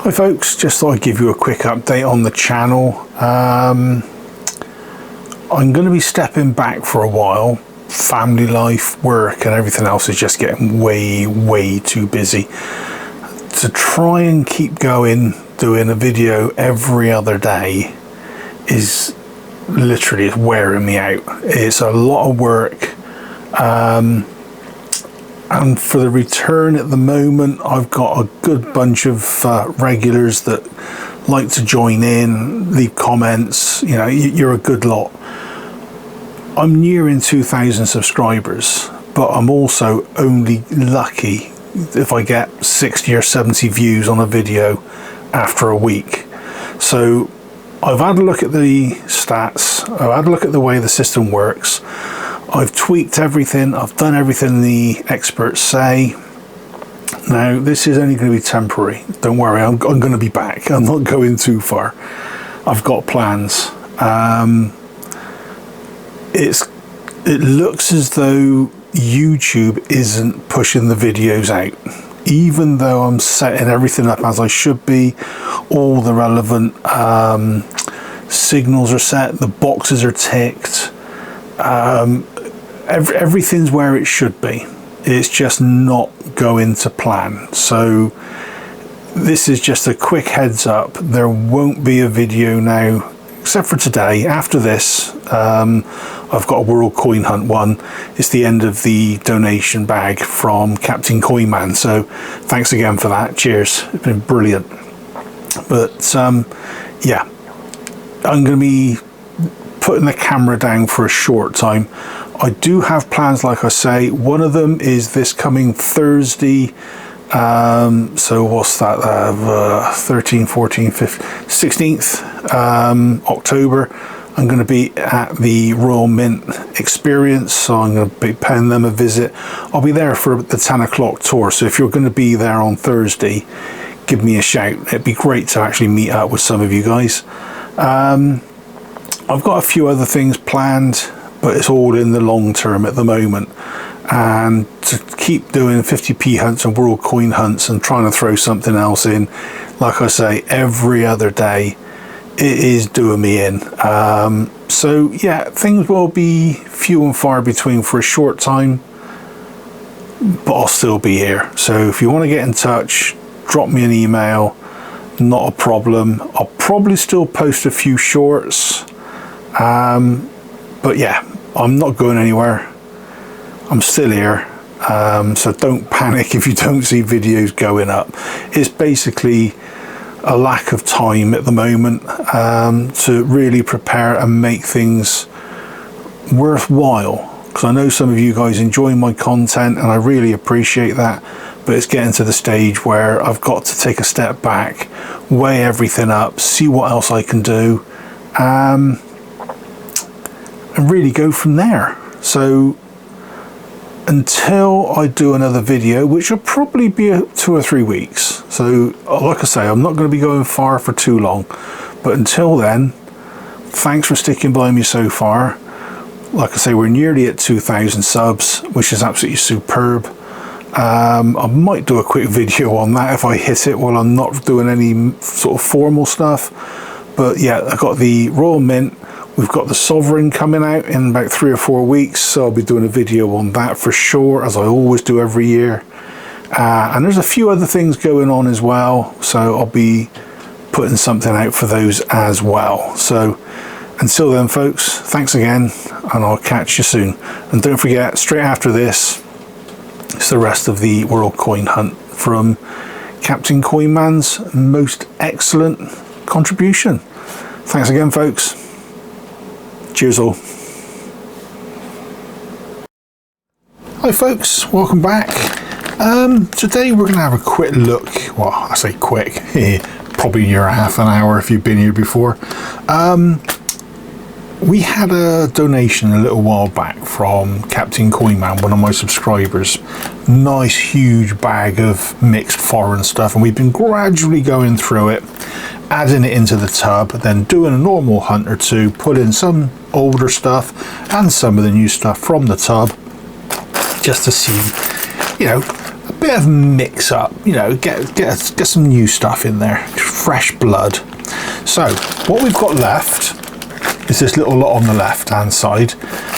Hi folks, just thought I'd give you a quick update on the channel. I'm going to be stepping back for a while. Family life, work and everything else is just getting way too busy. To try and keep going, doing a video every other day is literally wearing me out. It's a lot of work. And for the return at the moment, I've got a good bunch of regulars that like to join in, leave comments. You know, you're a good lot. I'm nearing 2,000 subscribers, but I'm also only lucky if I get 60 or 70 views on a video after a week. So I've had a look at the stats, I've had a look at the way the system works. I've tweaked everything, I've done everything the experts say. Now, this is only going to be temporary. Don't worry, I'm going to be back. I'm not going too far. I've got plans. It looks as though YouTube isn't pushing the videos out. Even though I'm setting everything up as I should be, all the relevant signals are set, the boxes are ticked. Everything's where it should be. It's just not going to plan. So this is just a quick heads up. There won't be a video now, except for today. After this, I've got a World Coin Hunt one. It's the end of the donation bag from Captain Coinman. So thanks again for that. Cheers. It's been brilliant. But yeah, I'm going to be putting the camera down for a short time. I do have plans, like I say. One of them is this coming Thursday. So what's that? 13, 14, 15, 16th October. I'm going to be at the Royal Mint Experience, so I'm going to be paying them a visit. I'll be there for the 10 o'clock tour, so if you're going to be there on Thursday, give me a shout. It'd be great to actually meet up with some of you guys. I've got a few other things planned, but it's all in the long term at the moment. And to keep doing 50p hunts and world coin hunts and trying to throw something else in, like I say, every other day, it is doing me in. So yeah, things will be few and far between for a short time, but I'll still be here. So if you want to get in touch, drop me an email, not a problem. I'll probably still post a few shorts. But yeah, I'm not going anywhere. I'm still here. So don't panic if you don't see videos going up. It's basically a lack of time at the moment to really prepare and make things worthwhile. Because I know some of you guys enjoy my content and I really appreciate that. But it's getting to the stage where I've got to take a step back, weigh everything up, see what else I can do. And really go from there. So until I do another video, which will probably be 2 or 3 weeks. So like I say, I'm not going to be going far for too long. But until then, thanks for sticking by me so far. Like I say, we're nearly at 2,000 subs, which is absolutely superb. I might do a quick video on that if I hit it while I'm not doing any sort of formal stuff. But yeah, I've got the Royal Mint. We've got the Sovereign coming out in about 3 or 4 weeks, so I'll be doing a video on that for sure, as I always do every year. And there's a few other things going on as well, so I'll be putting something out for those as well. So until then, folks, thanks again, and I'll catch you soon. And don't forget, straight after this, it's the rest of the World Coin Hunt from Captain Coinman's most excellent contribution. Thanks again, folks. Cheers all. Hi folks, welcome back. Today we're going to have a quick look, well I say quick, probably near half an hour if you've been here before. We had a donation a little while back from Captain Coinman, one of my subscribers. Nice huge bag of mixed foreign stuff, and we've been gradually going through it, adding it into the tub, then doing a normal hunt or two, put in some older stuff and some of the new stuff from the tub, just to see, you know, a bit of mix up, you know, get some new stuff in there, fresh blood. So what we've got left is this little lot on the left hand side.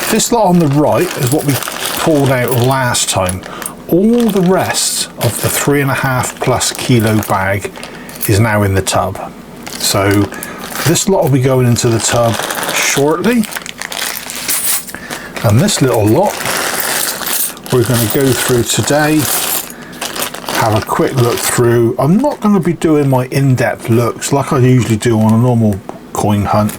This lot on the right is what we pulled out last time. All the rest of the 3.5 plus kilo bag is now in the tub. So this lot will be going into the tub shortly, and this little lot we're going to go through today, have a quick look through. I'm not going to be doing my in-depth looks like I usually do on a normal coin hunt.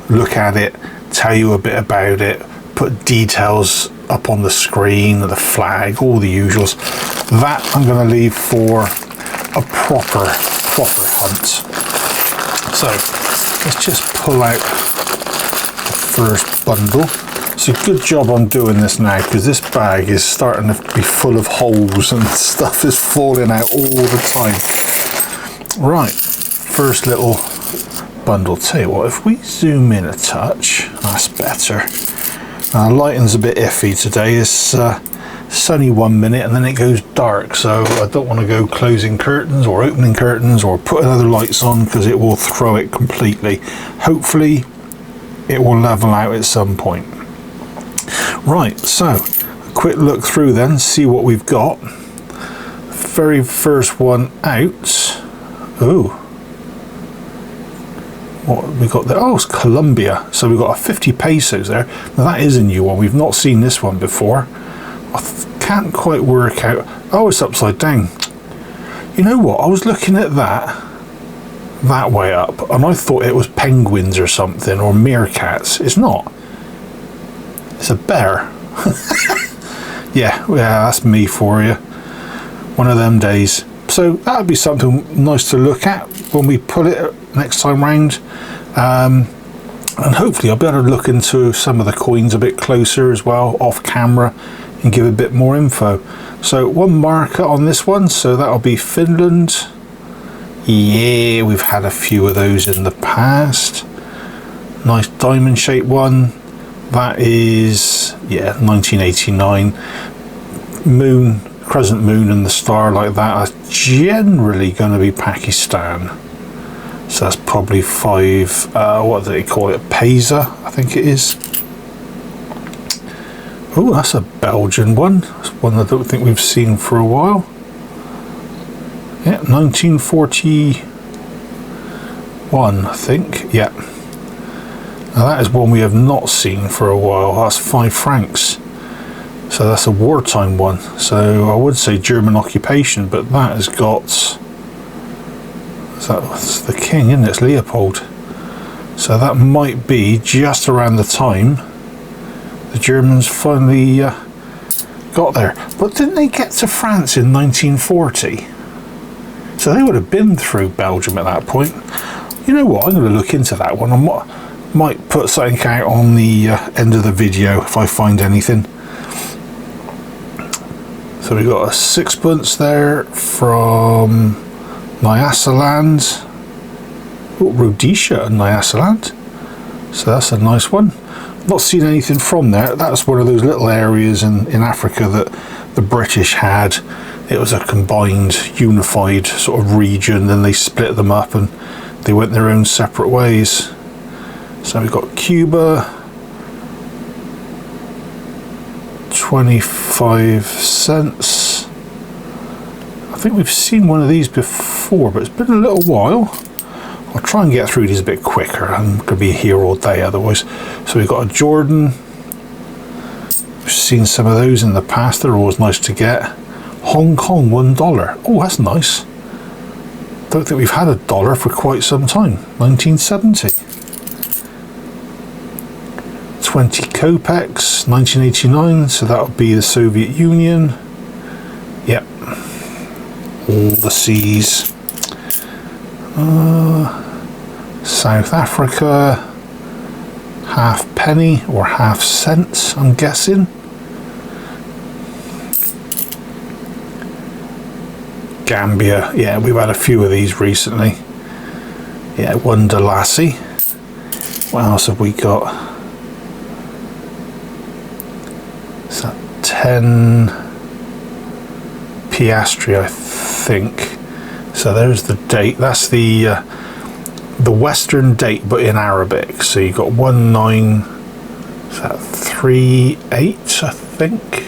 Look at it, tell you a bit about it, put details up on the screen, the flag, all the usuals. That I'm going to leave for a proper hunt. So let's just pull out the first bundle. It's a good job I'm doing this now, because this bag is starting to be full of holes and stuff is falling out all the time. Right, first little bundle. Tell you what, if we zoom in a touch, that's better. Lighting's a bit iffy today. It's only 1 minute and then it goes dark, so I don't want to go closing curtains or opening curtains or putting other lights on, because it will throw it completely. Hopefully it will level out at some point. Right, so a quick look through then, see what we've got. Very first one out. Oh, what we got there? Oh, it's Colombia. So we've got a 50 pesos there. Now that is a new one. We've not seen this one before. I can't quite work out. Oh, it's upside down. You know what? I was looking at that way up, and I thought it was penguins or something, or meerkats. It's not. It's a bear. yeah, that's me for you. One of them days. So that would be something nice to look at when we pull it next time round. And hopefully I'll be able to look into some of the coins a bit closer as well, off camera, and give a bit more info. So one marker on this one, so that'll be Finland. Yeah, we've had a few of those in the past. Nice diamond shaped one. That is, yeah, 1989. Moon, crescent moon and the star like that are generally going to be Pakistan. So that's probably 5, what do they call it? Pesa, I think it is. Oh, that's a Belgian one. That's one I don't think we've seen for a while. Yeah, 1941, I think. Yeah. Now that is one we have not seen for a while. That's 5 francs. So that's a wartime one. So I would say German occupation, but that has got... That's the king, isn't it? It's Leopold. So that might be just around the time the Germans finally got there. But didn't they get to France in 1940? So they would have been through Belgium at that point. You know what? I'm going to look into that one. I might put something out on the end of the video if I find anything. So we've got a sixpence there from Nyasaland. Oh, Rhodesia and Nyasaland. So that's a nice one. Not seen anything from there. That's one of those little areas in Africa that the British had. It was a combined, unified sort of region, then they split them up and they went their own separate ways. So we've got Cuba, 25 cents. I think we've seen one of these before, but it's been a little while. I'll try and get through these a bit quicker. I'm going to be here all day otherwise. So we've got a Jordan. We've seen some of those in the past. They're always nice to get. Hong Kong, $1. Oh, that's nice. Don't think we've had a dollar for quite some time. 1970. 20 kopecks, 1989. So that would be the Soviet Union. Yep. All the C's. South Africa, half penny or half cent, I'm guessing. Gambia, yeah, we've had a few of these recently. Yeah, Wonder Lassie. What else have we got? Is that 10p piastri, I think. So there's the date. That's the Western date, but in Arabic. So you got 1938, I think.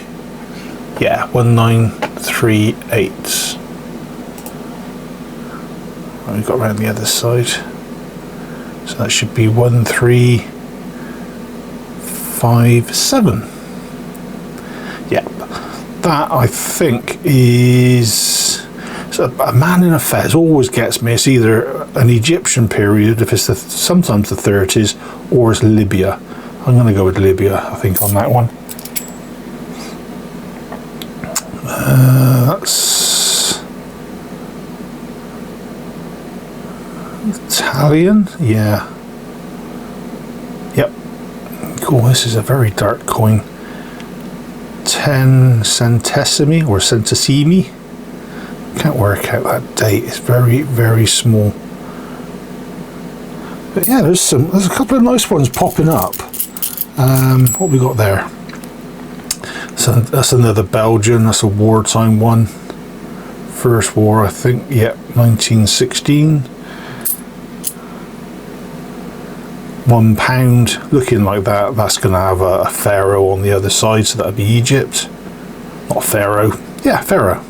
Yeah, 1938. We've got around the other side. So that should be 1357. Yeah, that I think is. So a man in a fez always gets me. It's either an Egyptian period, if it's sometimes the 30s, or it's Libya. I'm going to go with Libya, I think, on that one. That's Italian, yeah. Yep. Cool. This is a very dark coin. 10 centesimi or centesimi. Can't work out that date. It's very, very small. But yeah, there's a couple of nice ones popping up. What we got there? So that's another Belgian. That's a wartime one. First war, I think. Yep, 1916. £1 looking like that. That's going to have a pharaoh on the other side, so that'd be Egypt. Not pharaoh. Yeah, pharaoh.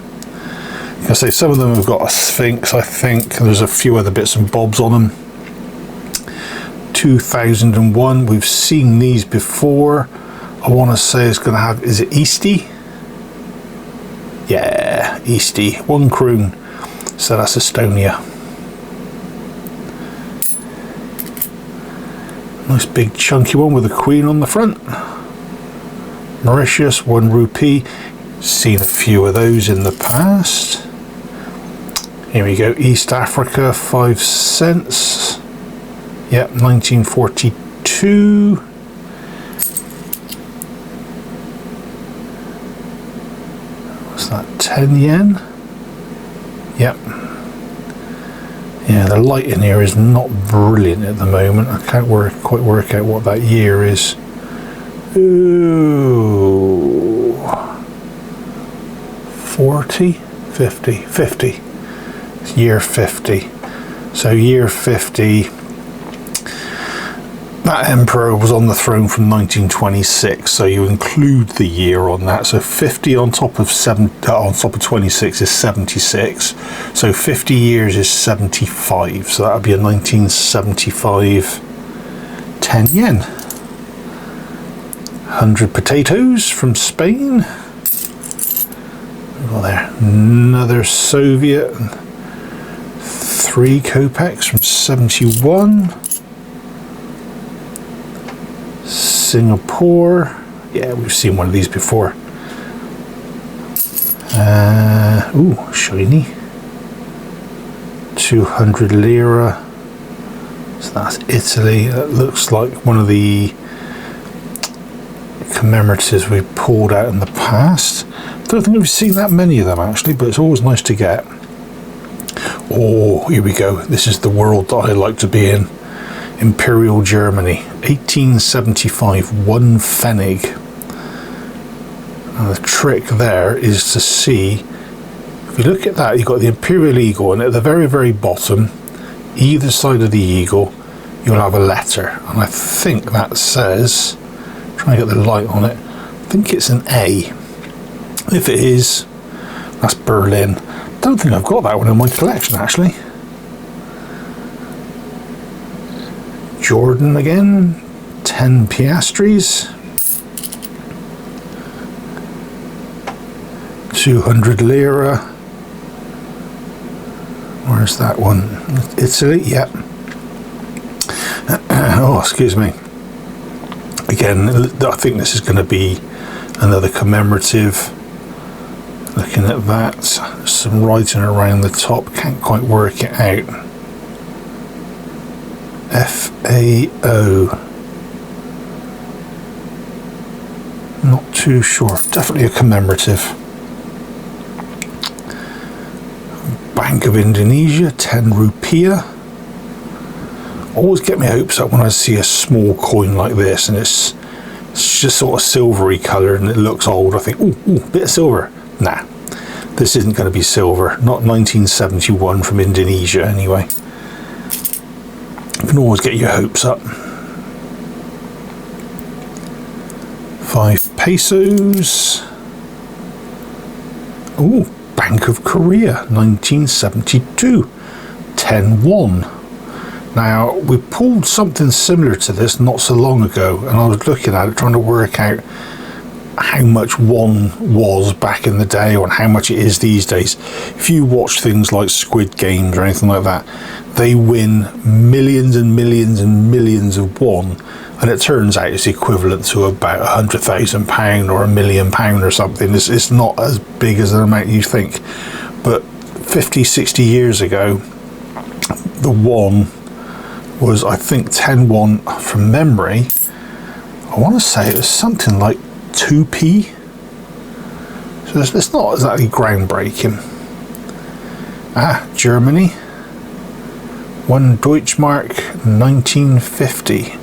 I say some of them have got a sphinx, I think. There's a few other bits and bobs on them. 2001. We've seen these before. I want to say it's going to have. Is it Eastie? Yeah, Eastie. 1 kroon. So that's Estonia. Nice big chunky one with a queen on the front. Mauritius, 1 rupee. Seen a few of those in the past. Here we go. East Africa, 5 cents. Yep, 1942. What's that? 10 yen. Yep. Yeah, the light in here is not brilliant at the moment. I can't quite work out what that year is. Ooh. 40? 50? 50. It's year 50. So year 50, that emperor was on the throne from 1926, so you include the year on that. So 50 on top of 26 is 76. So 50 years is 75. So that would be a 1975 10 yen. 100 potatoes from Spain. Oh, there. Another Soviet. 3 kopecks from 71. Singapore. Yeah, we've seen one of these before. Ooh, shiny. 200 lira. So that's Italy. That looks like one of the commemoratives we pulled out in the past. Don't think we've seen that many of them actually, but it's always nice to get. Oh, here we go. This is the world that I like to be in. Imperial Germany, 1875, 1 Pfennig. And the trick there is to see, if you look at that, you've got the Imperial Eagle, and at the very, very bottom, either side of the eagle, you'll have a letter. And I think that says, try and get the light on it, I think it's an A. If it is, that's Berlin. Don't think I've got that one in my collection actually. Jordan again, 10 piastries. 200 lira. Where's that one? Italy, yep. Oh, excuse me. Again, I think this is going to be another commemorative. Looking at that, some writing around the top, can't quite work it out. FAO. Not too sure. Definitely a commemorative. Bank of Indonesia, 10 rupiah. Always get my hopes up when I see a small coin like this and it's just sort of silvery colour and it looks old. I think, ooh, bit of silver. Nah. This isn't going to be silver, not 1971 from Indonesia anyway. You can always get your hopes up. 5 pesos. Ooh, Bank of Korea, 1972. 10 won. Now, we pulled something similar to this not so long ago, and I was looking at it trying to work out how much won was back in the day or how much it is these days. If you watch things like Squid Games or anything like that, they win millions and millions and millions of won, and it turns out it's equivalent to about £100,000 or £1 million or something. It's not as big as the amount you think, but 50, 60 years ago, the won was, I think, 10 won from memory. I want to say it was something like 2p. So it's not exactly groundbreaking. Germany. 1 Deutschmark, 1950.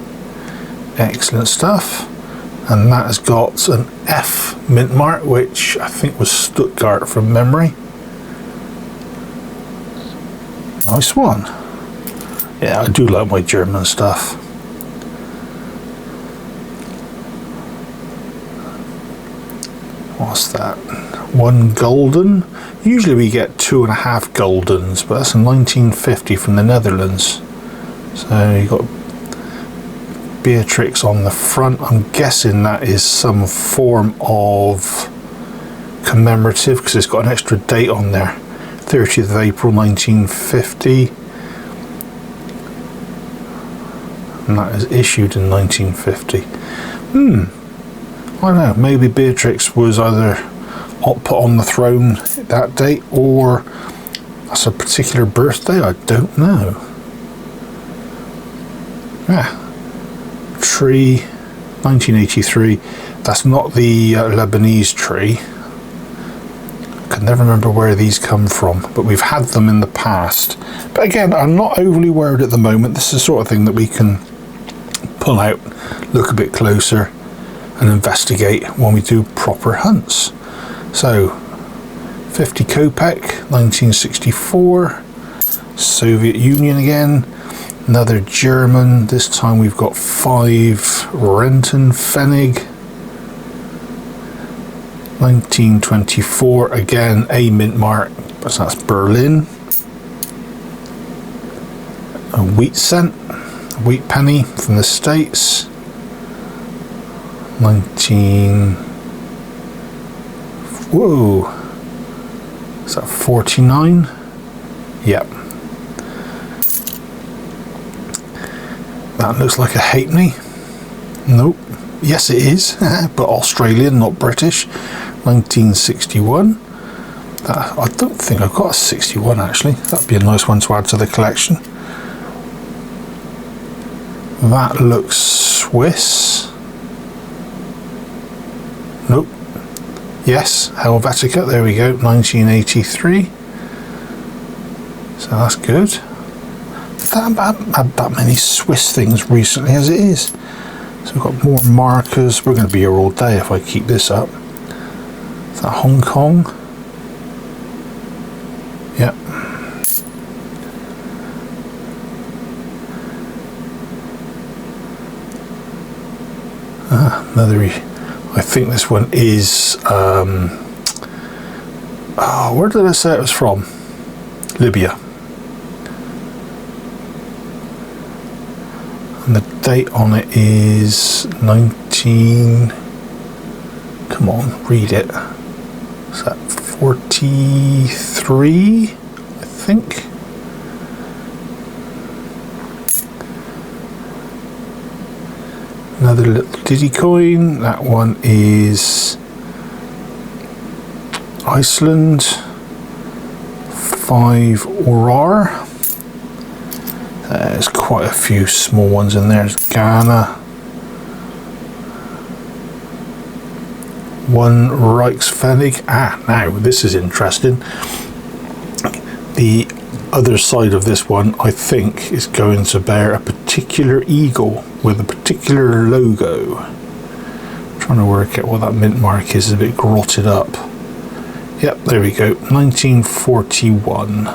Excellent stuff. And that has got an F mint mark, which I think was Stuttgart from memory. Nice one. Yeah, I do like my German stuff. What's that? 1 golden. Usually we get 2.5 goldens, but that's a 1950 from the Netherlands. So you've got Beatrix on the front. I'm guessing that is some form of commemorative because it's got an extra date on there. 30th of April 1950. And that is issued in 1950. I don't know, maybe Beatrix was either put on the throne that date or that's a particular birthday, I don't know. Tree, 1983. That's not the Lebanese tree. I can never remember where these come from, but we've had them in the past. But again, I'm not overly worried at the moment. This is the sort of thing that we can pull out, look a bit closer and investigate when we do proper hunts. So 50 Kopeck, 1964, Soviet Union again, another German, this time we've got 5 Rentenpfennig, 1924, again a mint mark, but that's Berlin. A wheat cent, a wheat penny from the States, is that 49? Yep. That looks like a halfpenny. Nope. Yes, it is, but Australian, not British. 1961. I don't think I've got a 61 actually. That'd be a nice one to add to the collection. That looks Swiss. Nope. Yes, Helvetica, there we go, 1983. So that's good. I haven't had that many Swiss things recently as it is. So we've got more markers. We're going to be here all day if I keep this up. Is that Hong Kong? Yep. Another, I think this one is, where did I say it was from? Libya. And the date on it is 19, come on, read it. Is that 43, I think? Another little Diddy coin. That one is Iceland. 5 Orar. There's quite a few small ones in there. There's Ghana. 1 Reichspfennig. Now this is interesting. The other side of this one, I think, is going to bear a particular eagle with a particular logo. I'm trying to work out what that mint mark is. It's a bit grotted up. Yep, there we go, 1941.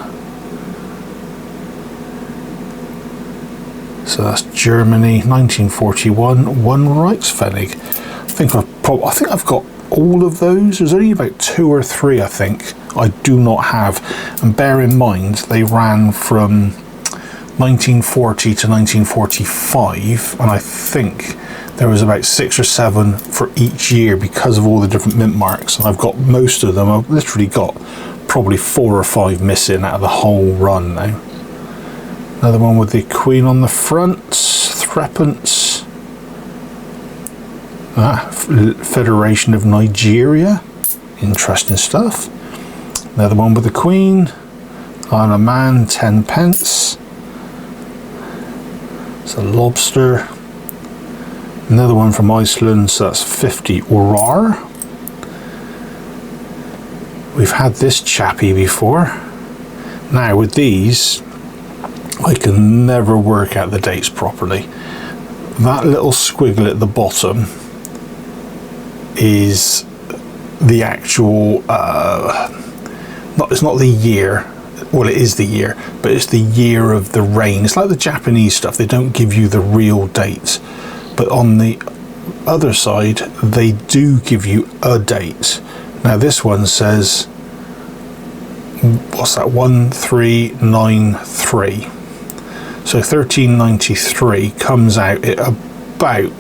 So that's Germany, 1941, one Reichspfennig. I think I've got all of those. There's only about 2 or 3 I think I do not have, and bear in mind they ran from 1940 to 1945, and I think there was about 6 or 7 for each year because of all the different mint marks, and I've got most of them. I've literally got probably 4 or 5 missing out of the whole run now. Another one with the Queen on the front, threepence. Federation of Nigeria, interesting stuff. Another one with the Queen on a man, 10 pence. It's a lobster. Another one from Iceland, so that's 50 orar. We've had this chappie before. Now with these, I can never work out the dates properly. That little squiggle at the bottom is the actual, it's not the year, well it is the year, but it's the year of the reign. It's like the Japanese stuff, they don't give you the real dates, but on the other side they do give you a date. Now this one says, what's that, 1393. So 1393 comes out at about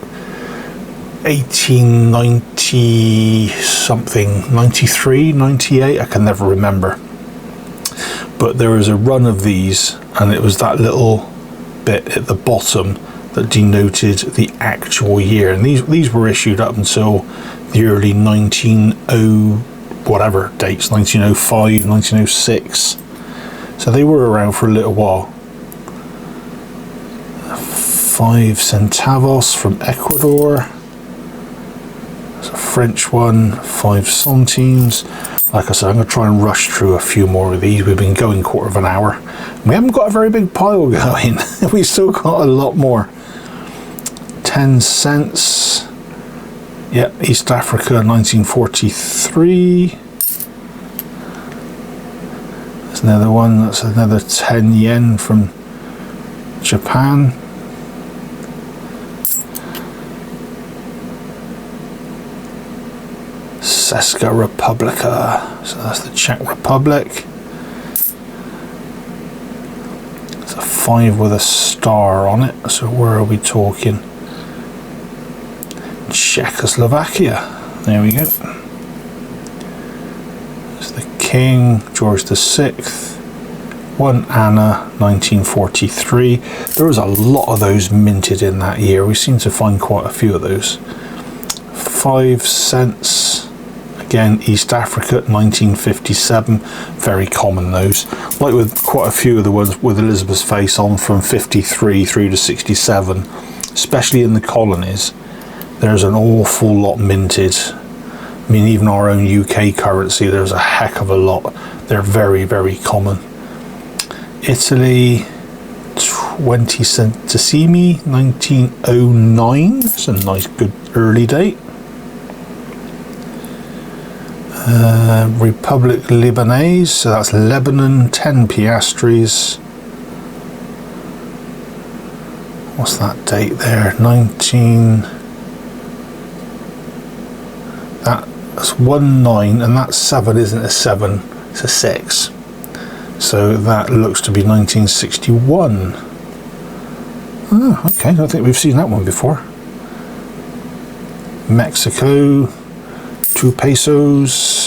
1890 something, 93, 98, I can never remember. But there was a run of these, and it was that little bit at the bottom that denoted the actual year. And these were issued up until the early 1900 whatever dates, 1905, 1906. So they were around for a little while. 5 centavos from Ecuador. It's a French one, 5 centimes. Like I said, I'm going to try and rush through a few more of these. We've been going quarter of an hour. We haven't got a very big pile going. We've still got a lot more. 10 cents. Yep, East Africa, 1943. There's another one. That's another 10 yen from Japan. Česká Republika, so that's the Czech Republic. It's a 5 with a star on it, so where are we talking? Czechoslovakia, there we go. There's the King, George VI, 1 Anna, 1943. There was a lot of those minted in that year. We seem to find quite a few of those. 5 cents. Again, East Africa, 1957, very common those. Like with quite a few of the ones with Elizabeth's face on from 53 through to 67, especially in the colonies, there's an awful lot minted. I mean, even our own UK currency, there's a heck of a lot. They're very, very common. Italy, 20 centesimi, 1909, it's a nice, good early date. Republic Libanese, so that's Lebanon, 10 piastres. What's that date there? 19. That's 19, and that 7 isn't a 7, it's a 6. So that looks to be 1961. Oh, okay, I don't think we've seen that one before. Mexico, 2 pesos.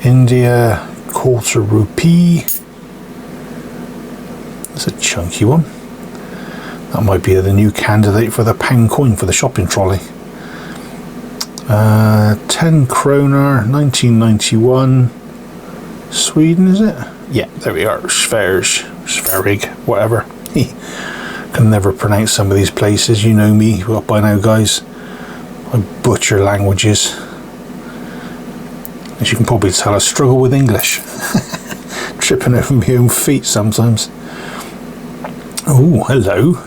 India, quarter rupee. That's a chunky one. That might be the new candidate for the pound coin for the shopping trolley. 10 kroner, 1991. Sweden, is it? Yeah, there we are. Sverig, whatever. Can never pronounce some of these places. You know me by now, guys. I butcher languages. As you can probably tell, I struggle with English. Tripping over my own feet sometimes. Oh, hello.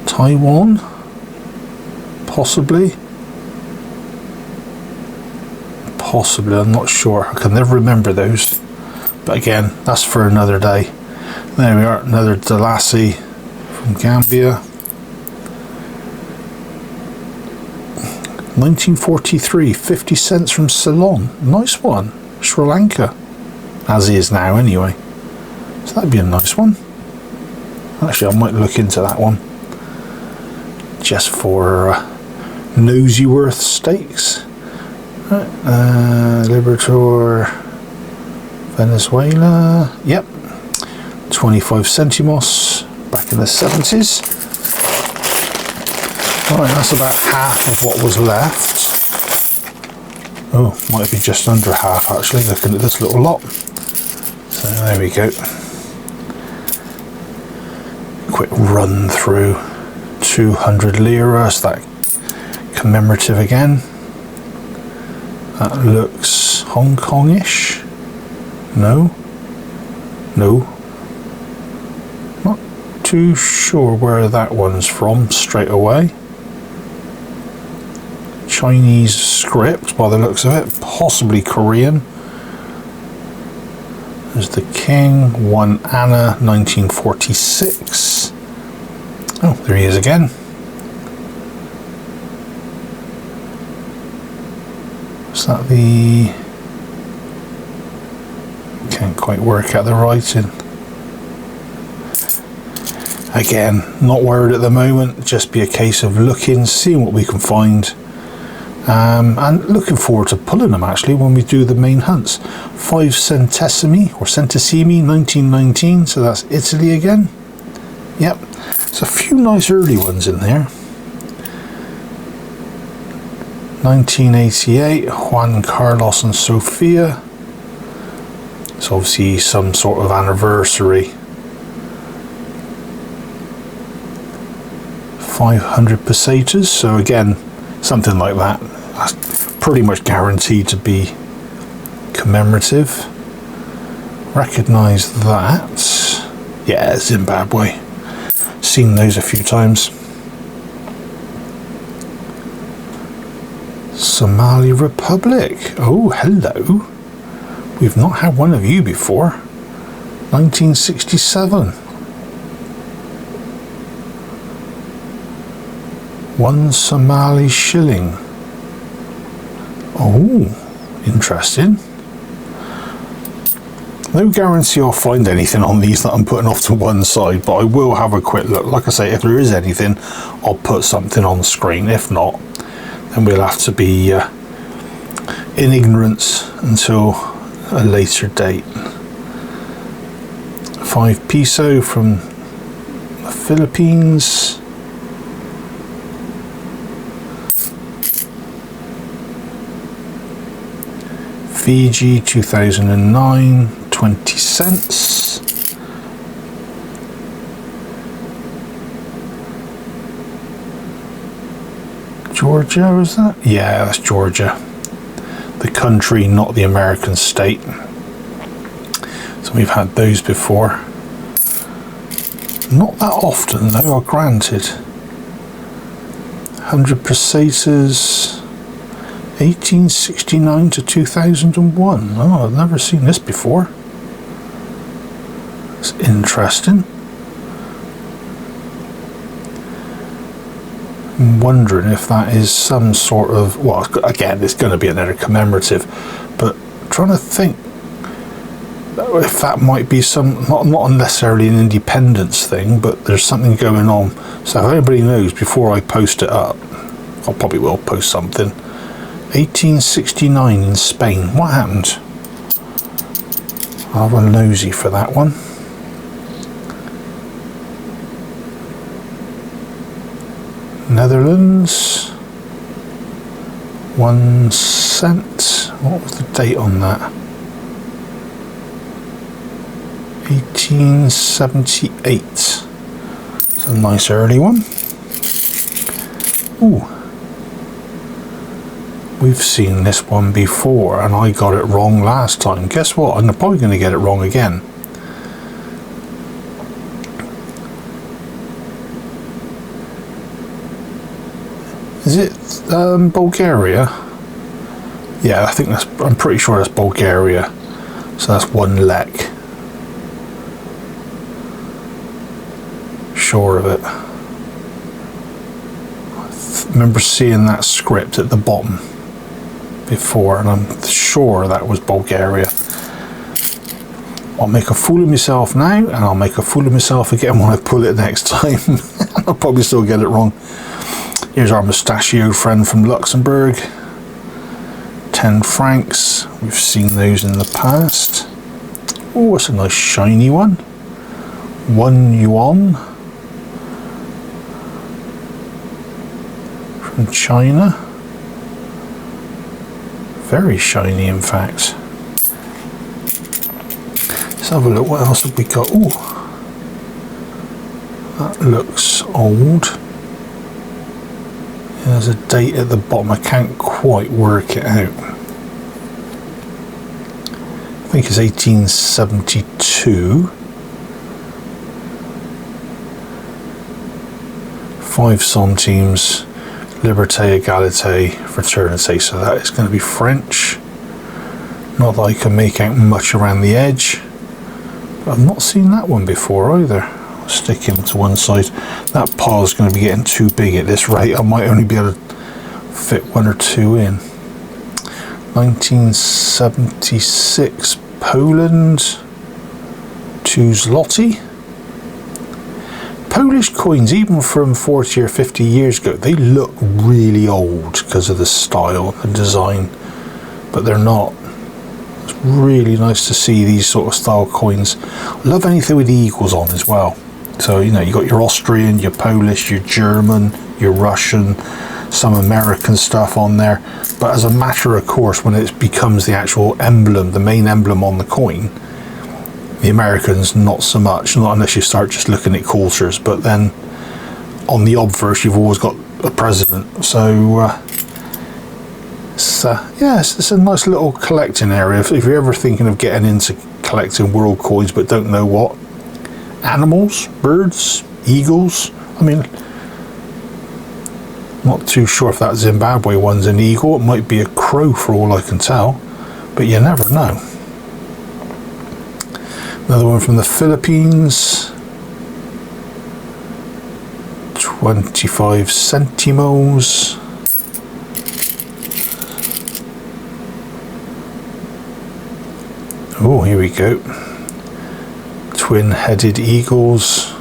Taiwan? Possibly. Possibly, I'm not sure. I can never remember those. But again, that's for another day. There we are, another Delassie from Gambia. 1943, 50 cents from Ceylon. Nice one. Sri Lanka. As he is now anyway. So that'd be a nice one. Actually, I might look into that one. Just for nosy worth stakes. Libertador Venezuela. Yep. 25 centimos back in the 70s. Alright, that's about half of what was left. Oh, might be just under half actually, looking at this little lot. So there we go. Quick run through. 200 lira, so that commemorative again. That looks Hong Kong-ish. No. Not too sure where that one's from straight away. Chinese script by the looks of it, possibly Korean. There's the King, 1 Anna, 1946. Oh, there he is again. Is that the... Can't quite work out the writing. Again, not worried at the moment, just be a case of looking, seeing what we can find. And looking forward to pulling them actually when we do the main hunts. 5 centesimi or centesimi 1919, so that's Italy again. Yep, there's a few nice early ones in there. 1988, Juan Carlos and Sofia. It's obviously some sort of anniversary. 500 pesetas, so again, something like that. That's pretty much guaranteed to be commemorative. Recognise that. Yeah, Zimbabwe. Seen those a few times. Somali Republic. Oh, hello. We've not had one of you before. 1967. 1 Somali shilling. Oh, interesting. No guarantee I'll find anything on these that I'm putting off to one side, but I will have a quick look. Like I say, if there is anything, I'll put something on the screen. If not, then we'll have to be in ignorance until a later date. 5 peso from the Philippines. Fiji 2009, 20 cents. Georgia, was that? Yeah, that's Georgia. The country, not the American state. So we've had those before. Not that often though, granted. 100 pesetas. 1869 to 2001. Oh, I've never seen this before. It's interesting. I'm wondering if that is some sort of, well, again, it's going to be another commemorative, but I'm trying to think if that might be some, not necessarily an independence thing, but there's something going on. So if anybody knows before I post it up, I probably will post something. 1869 in Spain. What happened? I'll have a nosy for that one. Netherlands. 1 cent. What was the date on that? 1878. It's a nice early one. Ooh. We've seen this one before and I got it wrong last time. Guess what? I'm probably going to get it wrong again. Is it Bulgaria? Yeah, I think that's, I'm pretty sure that's Bulgaria. So that's one lek. Sure of it. I remember seeing that script at the bottom before, and I'm sure that was Bulgaria. I'll make a fool of myself now, and I'll make a fool of myself again when I pull it next time. I'll probably still get it wrong. Here's our mustachioed friend from Luxembourg. 10 francs. We've seen those in the past. Oh, it's a nice shiny one. 1 yuan. From China. Very shiny, in fact. Let's have a look. What else have we got? Oh, that looks old. There's a date at the bottom. I can't quite work it out. I think it's 1872. 5 centimes. Liberté, Égalité, Fraternité. So that is going to be French. Not that I can make out much around the edge. But I've not seen that one before either. I'll stick him to one side. That pile is going to be getting too big at this rate. I might only be able to fit 1 or 2 in. 1976 Poland. 2 zloty. Polish coins, even from 40 or 50 years ago, they look really old because of the style and design, but they're not. It's really nice to see these sort of style coins. I love anything with the eagles on as well. So, you know, you got your Austrian, your Polish, your German, your Russian, some American stuff on there. But as a matter of course, when it becomes the actual emblem, the main emblem on the coin, the Americans not so much, not unless you start just looking at cultures. But then on the obverse, you've always got a president. So yeah, it's a nice little collecting area. If you're ever thinking of getting into collecting world coins but don't know what, animals, birds, eagles. I mean, not too sure if that Zimbabwe one's an eagle. It might be a crow for all I can tell, but you never know. Another one from the Philippines. 25 centimos. Oh, here we go. Twin-headed eagles.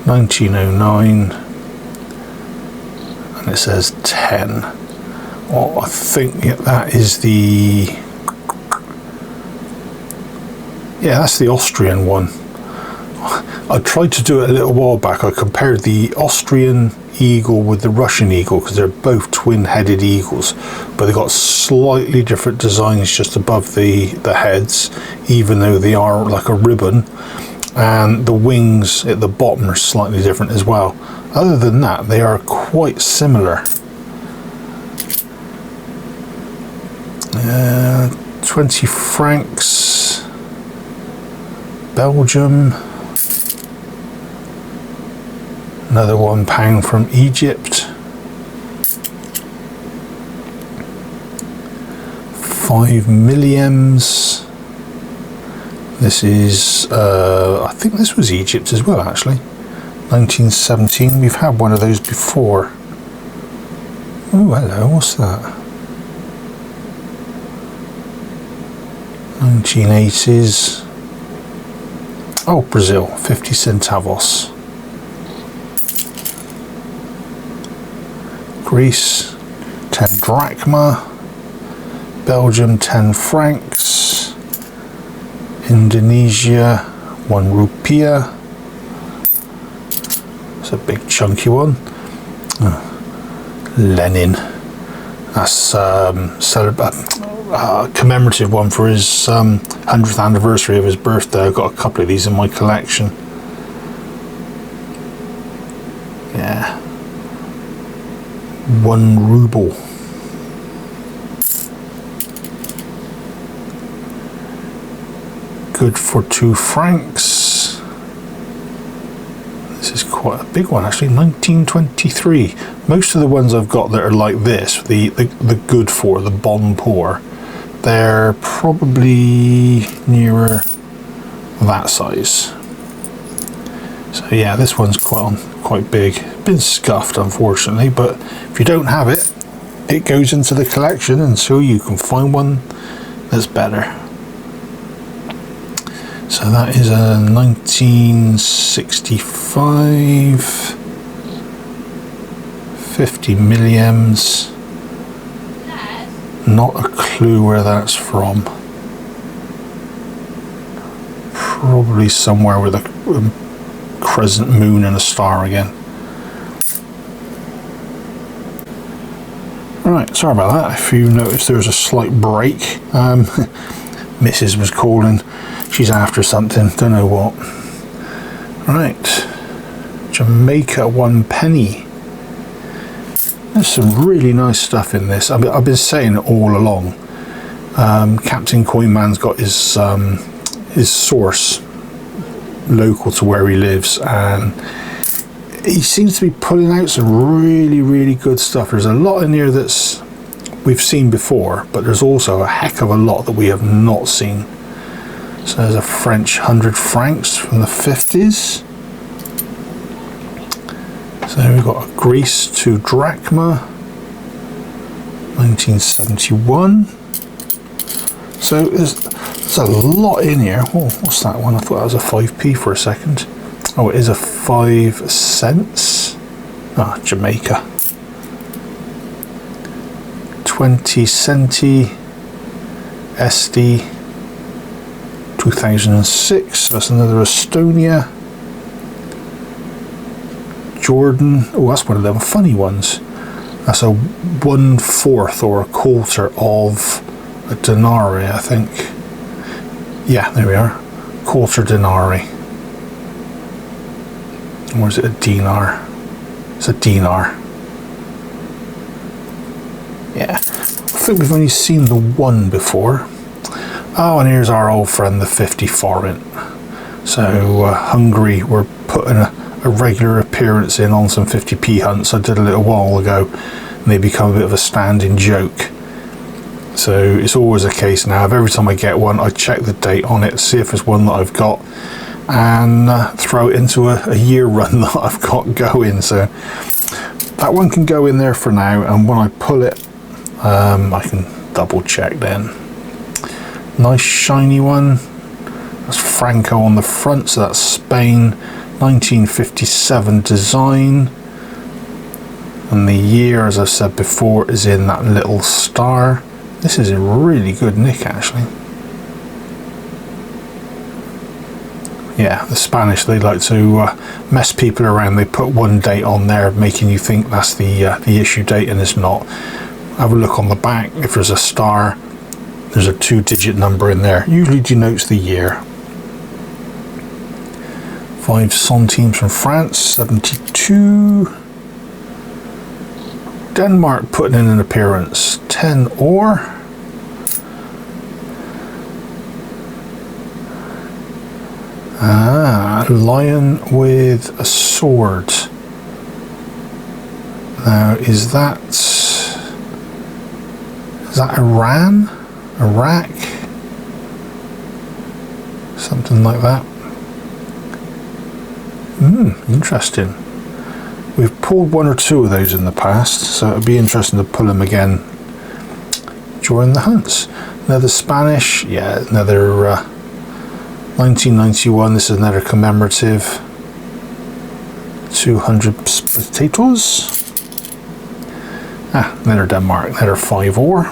1909. And it says 10. Well, I think that is the... Yeah, that's the Austrian one. I tried to do it a little while back. I compared the Austrian eagle with the Russian eagle because they're both twin-headed eagles, but they've got slightly different designs just above the heads, even though they are like a ribbon, and the wings at the bottom are slightly different as well. Other than that, they are quite similar. 20 francs. Belgium. Another £1 from Egypt. 5 milliams. This is, I think this was Egypt as well, actually. 1917. We've had one of those before. Oh, hello. What's that? 1980s. Oh, Brazil, 50 centavos. Greece, 10 drachma. Belgium, 10 francs. Indonesia, 1 rupiah. It's a big chunky one. Lenin. That's commemorative one for his 100th anniversary of his birthday. I've got a couple of these in my collection. Yeah. 1 ruble. Good for 2 francs. This is quite a big one actually, 1923. Most of the ones I've got that are like this, the good four, the bon pour, they're probably nearer that size. So yeah, this one's quite big. Been scuffed unfortunately, but if you don't have it, it goes into the collection until you can find one that's better. So that is a 1965 50 milliamps. Not a clue where that's from. Probably somewhere with a crescent moon and a star again. Right, sorry about that. If you noticed there was a slight break, Mrs. was calling. She's after something, don't know what. Right, Jamaica 1 penny. There's some really nice stuff in this. I've been saying it all along. Captain Coinman's got his source local to where he lives, and he seems to be pulling out some really good stuff. There's a lot in here that's we've seen before, but there's also a heck of a lot that we have not seen. So there's a French 100 francs from the 50s. So we've got a Greece 2 drachma, 1971. So there's a lot in here. Oh, what's that one? I thought that was a 5p for a second. Oh, it is a 5 cents. Ah, Jamaica. 20 centi SD 2006. That's another Estonia. Jordan. Oh, that's one of them funny ones. That's a 1/4 or a quarter of a denarii, I think. Yeah, there we are. Quarter denarii. Or is it a dinar? It's a dinar. Yeah. I think we've only seen the one before. Oh, and here's our old friend, the 50 forint. So Hungary were putting a regular appearance in on some 50p hunts I did a little while ago, and they become a bit of a standing joke. So it's always a case now of every time I get one, I check the date on it, see if there's one that I've got, and throw it into a year run that I've got going. So that one can go in there for now, and when I pull it, I can double check then. Nice shiny one. That's Franco on the front, so that's Spain, 1957 design. And the year, as I've said before, is in that little star. This is in really good nick actually. Yeah, the Spanish, they like to mess people around. They put one date on there, making you think that's the issue date, and it's not. Have a look on the back. If there's a star, there's a 2-digit number in there. Usually denotes the year. 5 centimes from France, 72. Denmark putting in an appearance, 10 ore. Ah, lion with a sword. Now, is that Iran? Iraq? Something like that. Interesting. We've pulled 1 or 2 of those in the past, so it'd be interesting to pull them again during the hunts. Another Spanish, yeah, another 1991. This is another commemorative. 200 potatoes. Ah, another Denmark, another 5 ore.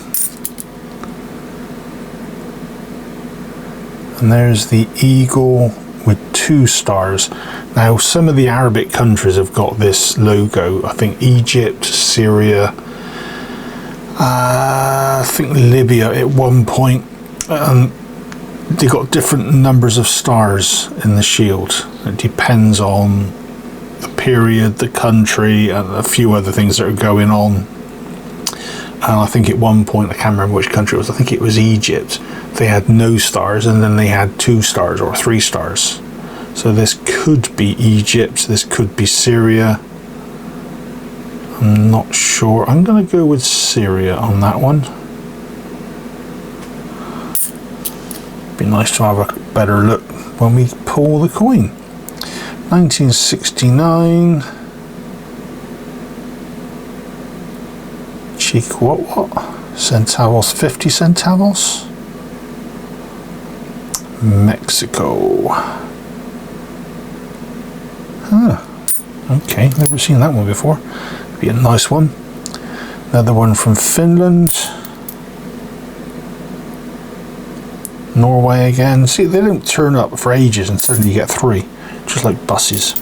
And there's the eagle with 2 stars. Now, some of the Arabic countries have got this logo. I think Egypt, Syria, I think Libya at one point. They got different numbers of stars in the shield. It depends on the period, the country, and a few other things that are going on. And I think at one point, I can't remember which country it was, I think it was Egypt, they had no stars, and then they had 2 stars or 3 stars. So this could be Egypt, this could be Syria. I'm not sure. I'm going to go with Syria on that one. Be nice to have a better look when we pull the coin. 1969. What? Centavos, 50 centavos. Mexico. Huh. Okay, never seen that one before. Be a nice one. Another one from Finland. Norway again. See, they don't turn up for ages and suddenly you get 3, just like buses.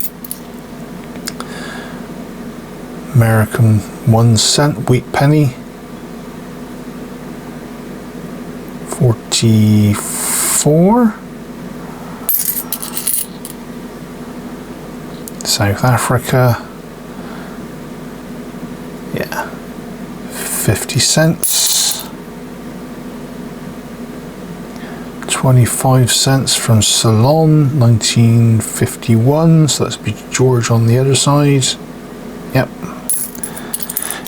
American 1 cent wheat penny. 44. South Africa. Yeah. 50 cents. 25 cents from Ceylon, 1951, so that's be George on the other side. Yep.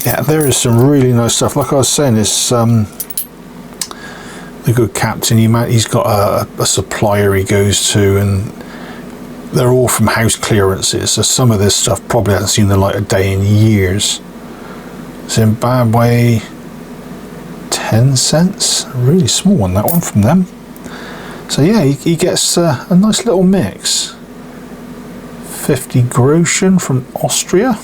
Yeah, there is some really nice stuff. Like I was saying, it's the good Captain, he's got a supplier he goes to, and they're all from house clearances, so some of this stuff probably hasn't seen the light of day in years. Zimbabwe, 10 cents, a really small one, that one from them. So yeah, he gets a nice little mix. 50 groschen from Austria.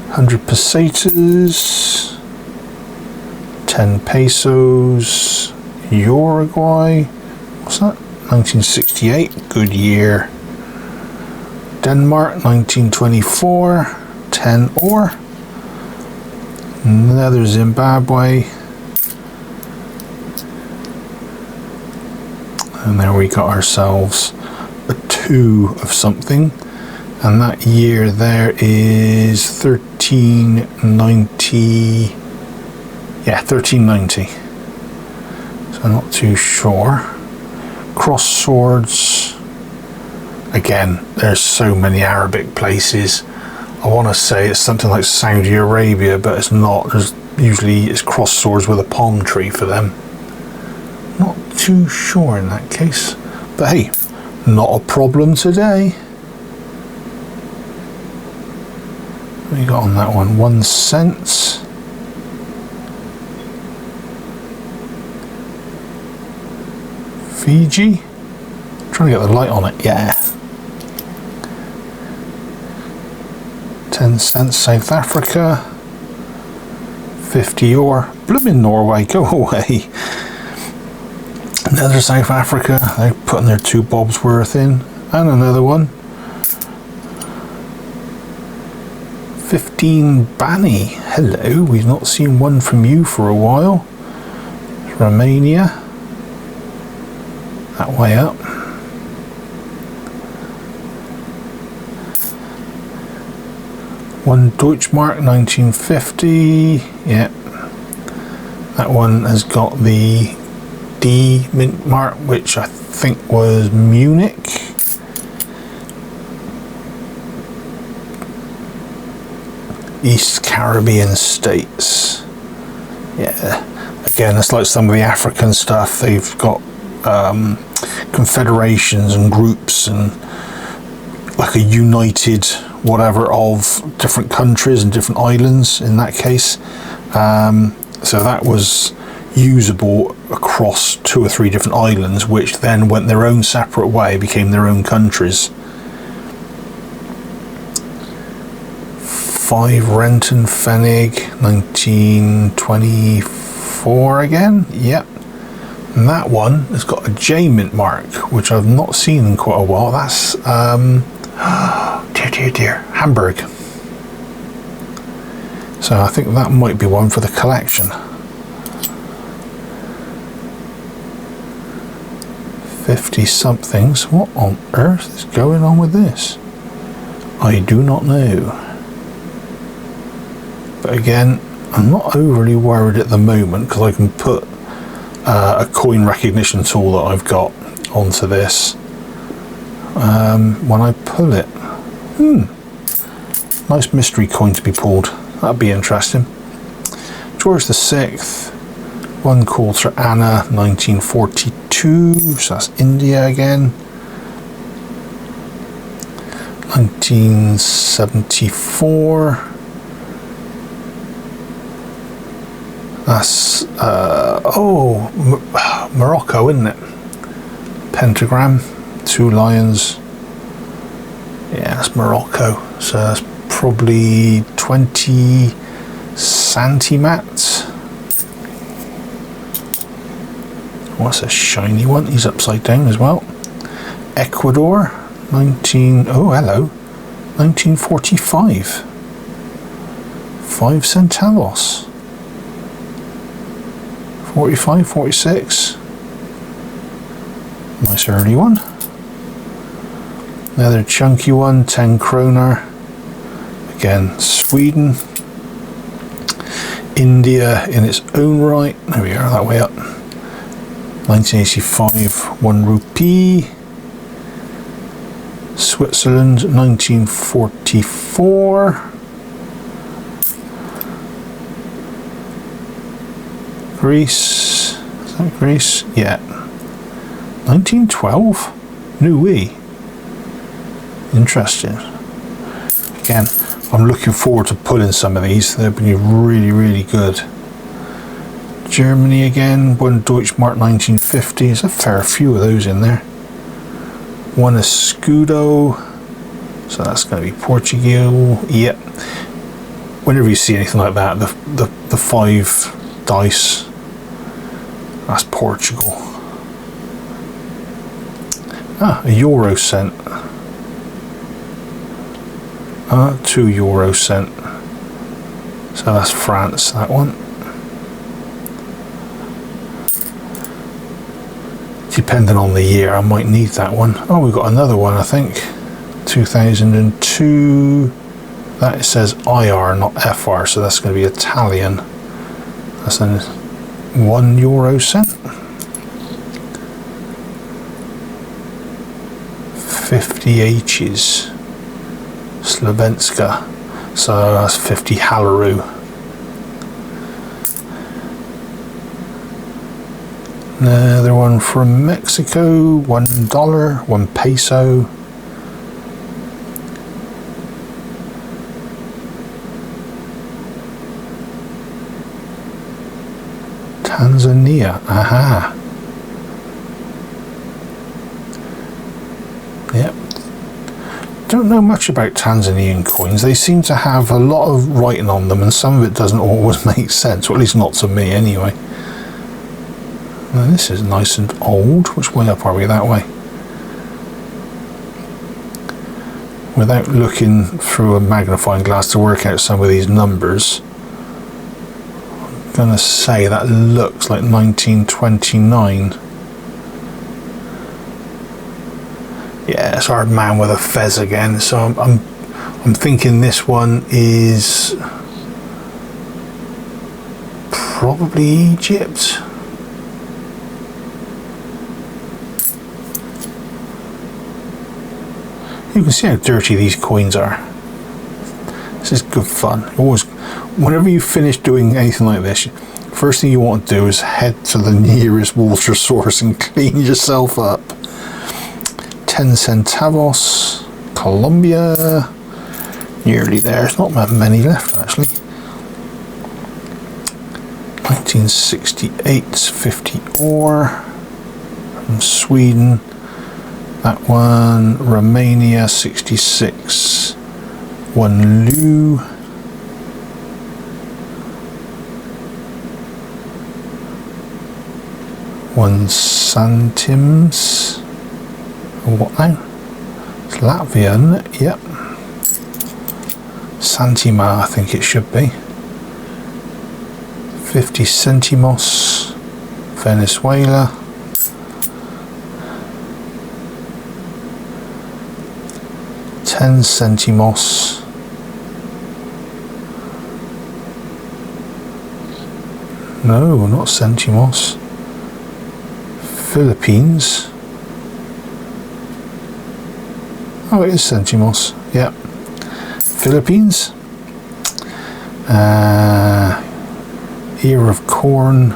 100 pesetas. 10 pesos. Uruguay. What's that? 1968. Good year. Denmark, 1924. 10 ore. Another Zimbabwe. And there we got ourselves a 2 of something, and that year there is 1390. Yeah, 1390. So I'm not too sure. Cross swords. Again, there's so many Arabic places. I want to say it's something like Saudi Arabia, but it's not. There's usually it's cross swords with a palm tree for them. Not too sure in that case, but hey, not a problem today. What you got on that one? 1 cent. Fiji. I'm trying to get the light on it. Yeah. 10 cents South Africa. 50 ore. Blooming Norway, go away. Another South Africa, they're putting their 2 bobs worth in, and another one. 15 Bani, hello, we've not seen one from you for a while. Romania, that way up. One Deutschmark, 1950, yeah. That one has got the D mint mark, which I think was Munich. East Caribbean states. Yeah, again, it's like some of the African stuff. They've got confederations and groups and like a united whatever of different countries and different islands in that case. So that was usable across 2 or 3 different islands, which then went their own separate way, became their own countries. 5 Renton Pfennig, 1924 again. Yep. And that one has got a J mint mark, which I've not seen in quite a while. That's dear, Hamburg. So I think that might be one for the collection. 50 somethings. What on earth is going on with this? I do not know. But again, I'm not overly worried at the moment because I can put a coin recognition tool that I've got onto this when I pull it. Nice mystery coin to be pulled. That'd be interesting. George the 6th, one called Sir Anna, 1942, so that's India again. 1974. That's Morocco, isn't it? Pentagram, 2 lions. Yeah, that's Morocco. So that's probably 20 centimat. What's a shiny one? He's upside down as well. Ecuador, 1945. 5 centavos. 45, 46. Nice early one. Another chunky one, 10 kroner. Again, Sweden. India in its own right. There we are, that way up. 1985, 1 rupee. Switzerland, 1944. Greece, is that Greece? Yeah. 1912? Nui. Interesting. Again, I'm looking forward to pulling some of these. They'll be really, really good. Germany again, 1 Deutschmark 1950. There's a fair few of those in there. 1 Escudo. So that's going to be Portugal. Yep. Whenever you see anything like that, the 5 dice, that's Portugal. A euro cent. 2 euro cent. So that's France, that one. Depending on the year, I might need that one. Oh, we've got another one, I think. 2002. That says IR, not FR, so that's going to be Italian. That's a 1 euro cent. 50 H's. Slovenska. So that's 50 Halaru. Another one from Mexico. $1, 1 peso. Tanzania. Aha. Yep. Don't know much about Tanzanian coins. They seem to have a lot of writing on them, and some of it doesn't always make sense, or at least not to me anyway. Now this is nice and old. Which way up are we? That way. Without looking through a magnifying glass to work out some of these numbers, I'm gonna say that looks like 1929. Yeah, it's our man with a fez again. So I'm thinking this one is probably Egypt. You can see how dirty these coins are. This is good fun. Always, whenever you finish doing anything like this, first thing you want to do is head to the nearest water source and clean yourself up. 10 centavos, Colombia, nearly there. There's not that many left actually. 1968, 50 ore from Sweden. That one, Romania, 66, 1 lu. One centimes. What now? It's Latvia, isn't it? Yep. Santima, I think it should be. 50 centimos, Venezuela. 10 centimos. No, not centimos. Oh, it is centimos. Yep. Philippines. Ear of corn.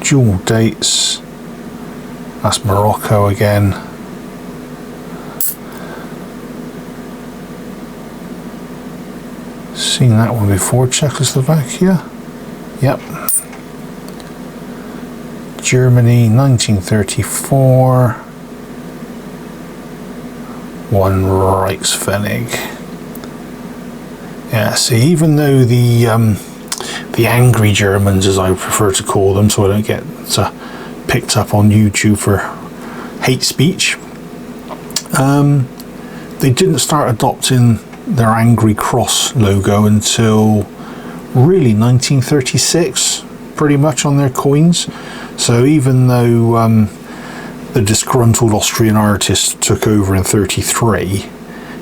Dual dates. That's Morocco again. Seen that one before. Czechoslovakia. Yep. Germany, 1934. One Reichspfennig. Yeah, see, even though the angry Germans, as I prefer to call them, so I don't get picked up on YouTube for hate speech, they didn't start adopting their angry cross logo until really 1936, pretty much, on their coins. So even though the disgruntled Austrian artist took over in 33,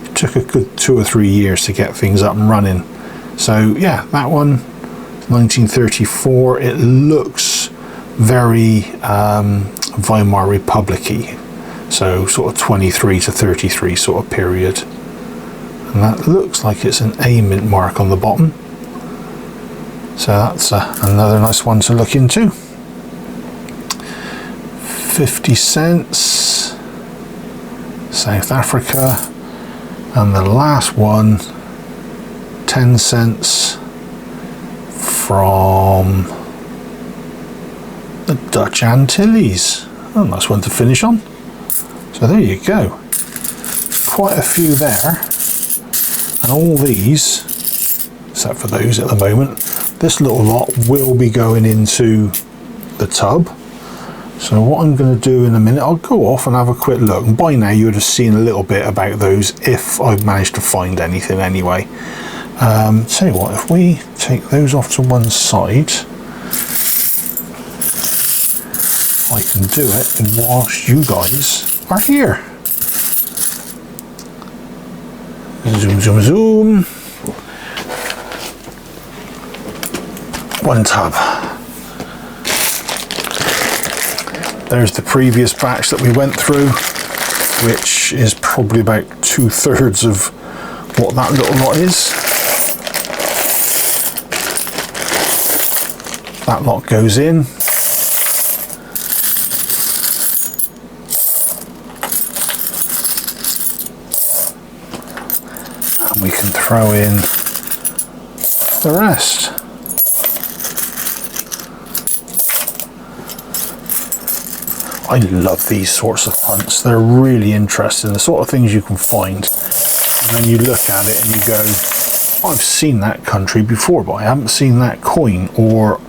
it took a good 2 or 3 years to get things up and running. So yeah, that one, 1934, it looks very Weimar Republic-y, so sort of 23 to 33 sort of period. And that looks like it's an A mint mark on the bottom. So that's another nice one to look into. 50 cents, South Africa, and the last one, 10 cents from the Dutch Antilles. Oh, nice one to finish on. So there you go. Quite a few there, and all these, except for those at the moment, this little lot will be going into the tub. So what I'm going to do in a minute, I'll go off and have a quick look. And by now you would have seen a little bit about those if I've managed to find anything anyway. Tell you what, if we take those off to one side, I can do it whilst you guys are here. Zoom, zoom, zoom. One tub. There's the previous batch that we went through, which is probably about 2/3 of what that little lot is. That lot goes in. And we can throw in the rest. I love these sorts of punts. They're really interesting, the sort of things you can find. And then you look at it and you go, I've seen that country before, but I haven't seen that coin, or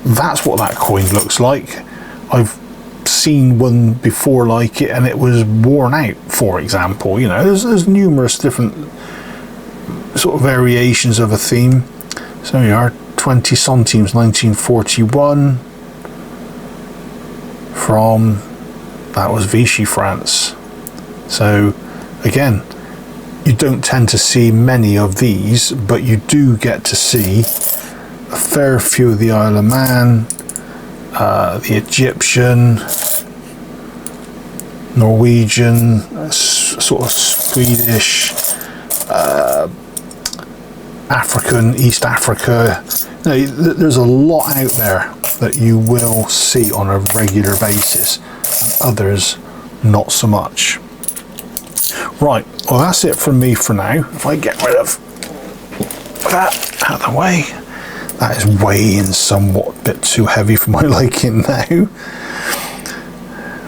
that's what that coin looks like. I've seen one before like it and it was worn out, for example. You know, there's numerous different sort of variations of a theme. So here we are, 20 centimes, 1941. From, that was Vichy, France. So again, you don't tend to see many of these, but you do get to see a fair few of the Isle of Man, the Egyptian, Norwegian, sort of Swedish, African, East Africa. You know, there's a lot out there that you will see on a regular basis, and others not so much. Right, well that's it from me for now. If I get rid of that out of the way, that is weighing somewhat a bit too heavy for my liking now.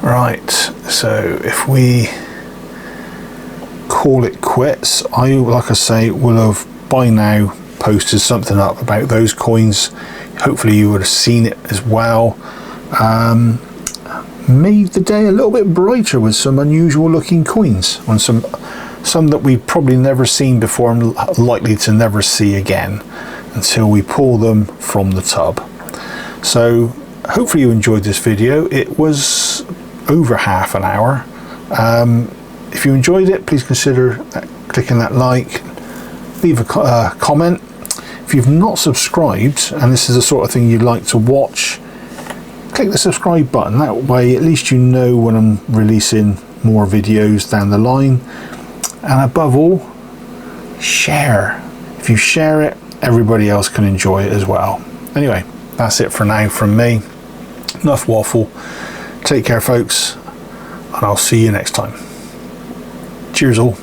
Right, so if we call it quits, I, like I say, will have by now posted something up about those coins. Hopefully you would have seen it as well. Made the day a little bit brighter with some unusual looking coins, on some that we've probably never seen before and likely to never see again until we pull them from the tub. So hopefully you enjoyed this video. It was over half an hour. If you enjoyed it, please consider clicking that like, leave a comment. If you've not subscribed and this is the sort of thing you'd like to watch, click the subscribe button. That way at least you know when I'm releasing more videos down the line. and above all, share. If you share it, everybody else can enjoy it as well. Anyway, that's it for now from me. Enough waffle. Take care, folks, and I'll see you next time. Cheers all.